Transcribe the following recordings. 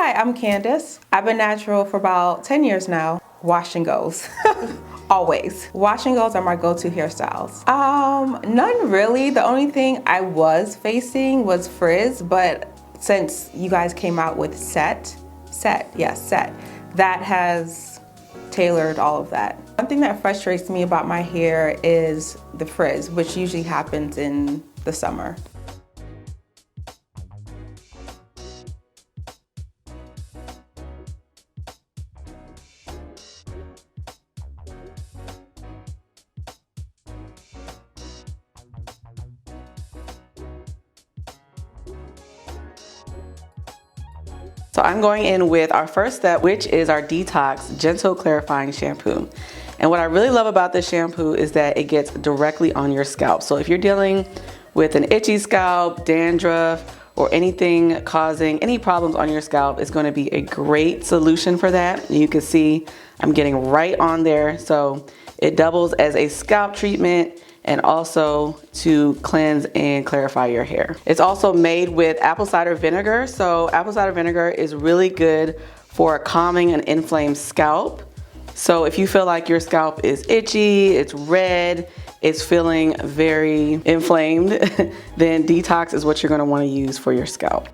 Hi, I'm Candace. I've been natural for about 10 years now. Wash and goes. Always. Wash and goes are my go-to hairstyles. None really. The only thing I was facing was frizz, but since you guys came out with Set, that has tailored all of that. One thing that frustrates me about my hair is the frizz, which usually happens in the summer. So I'm going in with our first step, which is our DETOX Gentle Clarifying Shampoo. And what I really love about this shampoo is that it gets directly on your scalp. So if you're dealing with an itchy scalp, dandruff, or anything causing any problems on your scalp, it's going to be a great solution for that. You can see I'm getting right on there. So it doubles as a scalp treatment and also to cleanse and clarify your hair. It's also made with apple cider vinegar. So apple cider vinegar is really good for calming an inflamed scalp. So if you feel like your scalp is itchy, it's red, it's feeling very inflamed, then DETOX is what you're gonna wanna use for your scalp.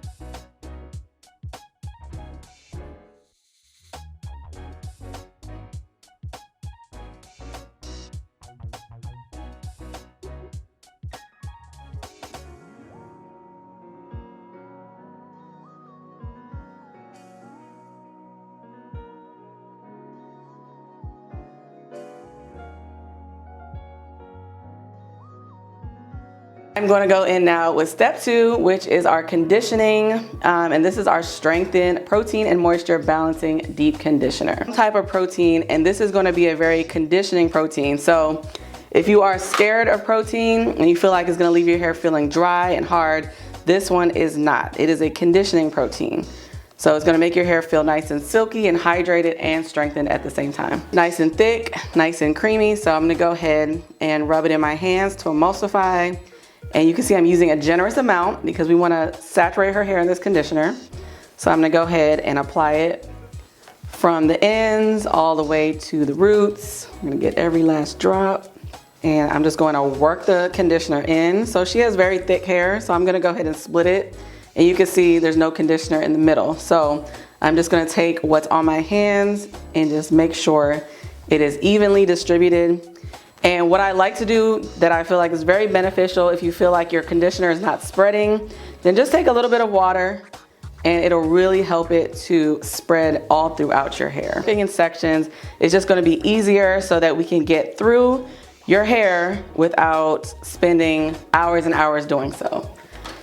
I'm going to go in now with step 2, which is our conditioning, and this is our strengthened protein and moisture balancing deep conditioner. Type of protein, and this is going to be a very conditioning protein. So if you are scared of protein and you feel like it's going to leave your hair feeling dry and hard, this one is not. It is a conditioning protein. So it's going to make your hair feel nice and silky and hydrated and strengthened at the same time. Nice and thick, nice and creamy. So I'm going to go ahead and rub it in my hands to emulsify. And you can see I'm using a generous amount because we want to saturate her hair in this conditioner. So I'm going to go ahead and apply it from the ends all the way to the roots. I'm going to get every last drop. And I'm just going to work the conditioner in. So she has very thick hair, so I'm going to go ahead and split it. And you can see there's no conditioner in the middle. So I'm just going to take what's on my hands and just make sure it is evenly distributed. And what I like to do that I feel like is very beneficial if you feel like your conditioner is not spreading, then just take a little bit of water and it'll really help it to spread all throughout your hair. In sections is just going to be easier so that we can get through your hair without spending hours and hours doing so.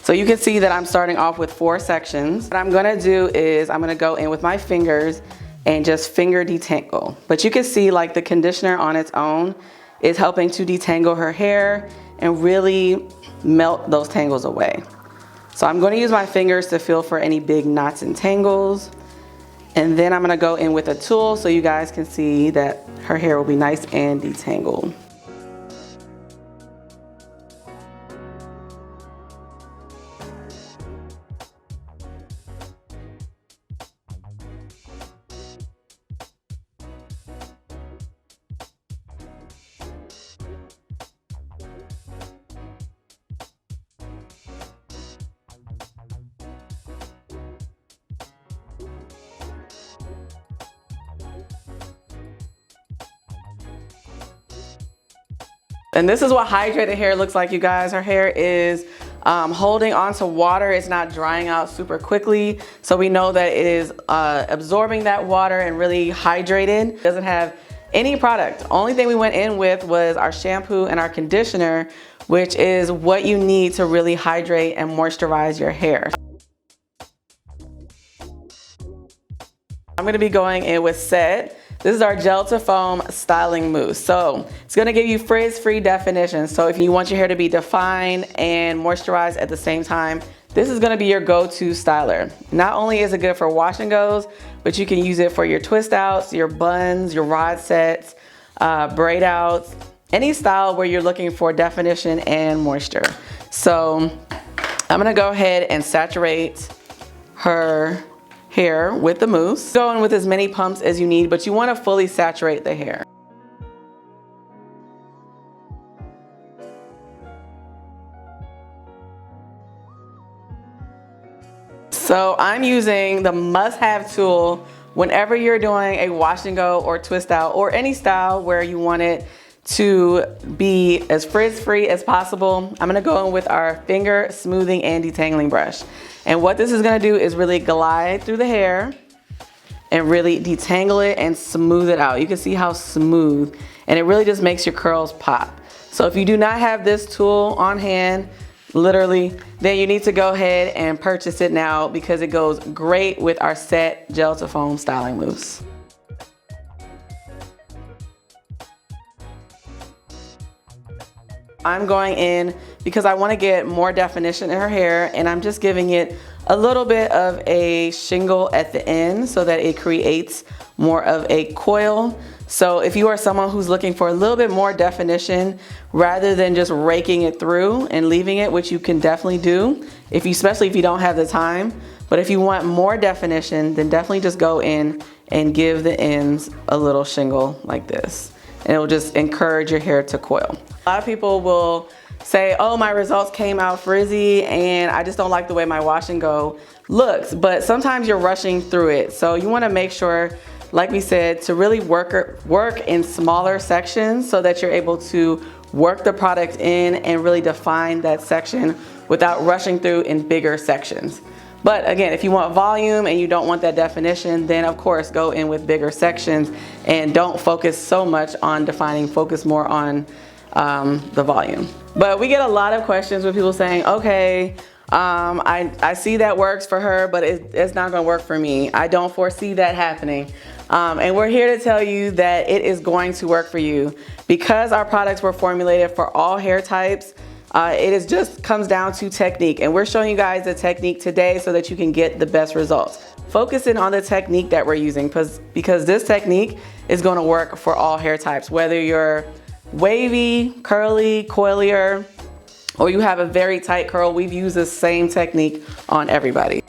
So you can see that I'm starting off with 4 sections. What I'm going to do is I'm going to go in with my fingers and just finger detangle. But you can see like the conditioner on its own is helping to detangle her hair and really melt those tangles away. So I'm going to use my fingers to feel for any big knots and tangles. And then I'm going to go in with a tool so you guys can see that her hair will be nice and detangled. And this is what hydrated hair looks like, you guys. Her hair is holding onto water. It's not drying out super quickly. So we know that it is absorbing that water and really hydrated. It doesn't have any product. Only thing we went in with was our shampoo and our conditioner, which is what you need to really hydrate and moisturize your hair. I'm gonna be going in with Set. This is our gel to foam styling mousse. So it's gonna give you frizz-free definition. So if you want your hair to be defined and moisturized at the same time, this is gonna be your go-to styler. Not only is it good for wash and goes, but you can use it for your twist outs, your buns, your rod sets, braid outs, any style where you're looking for definition and moisture. So I'm gonna go ahead and saturate her hair with the mousse. Go in with as many pumps as you need, but you want to fully saturate the hair. So I'm using the must-have tool whenever you're doing a wash and go or twist out or any style where you want it to be as frizz-free as possible. I'm gonna go in with our finger smoothing and detangling brush. And what this is gonna do is really glide through the hair and really detangle it and smooth it out. You can see how smooth, and it really just makes your curls pop. So if you do not have this tool on hand, literally, then you need to go ahead and purchase it now because it goes great with our Set Gel to Foam Styling Mousse. I'm going in because I want to get more definition in her hair, and I'm just giving it a little bit of a shingle at the end so that it creates more of a coil. So if you are someone who's looking for a little bit more definition rather than just raking it through and leaving it, which you can definitely do, especially if you don't have the time, but if you want more definition, then definitely just go in and give the ends a little shingle like this. And it will just encourage your hair to coil. A lot of people will say, oh, my results came out frizzy and I just don't like the way my wash and go looks, but sometimes you're rushing through it. So you wanna make sure, like we said, to really work in smaller sections so that you're able to work the product in and really define that section without rushing through in bigger sections. But again, if you want volume and you don't want that definition, then of course go in with bigger sections and don't focus so much on defining, focus more on the volume. But we get a lot of questions with people saying, okay, I see that works for her, but it's not gonna work for me. I don't foresee that happening. And we're here to tell you that it is going to work for you. Because our products were formulated for all hair types, it just comes down to technique. And we're showing you guys the technique today so that you can get the best results. Focusing on the technique that we're using because this technique is gonna work for all hair types, whether you're wavy, curly, coilier, or you have a very tight curl. We've used the same technique on everybody.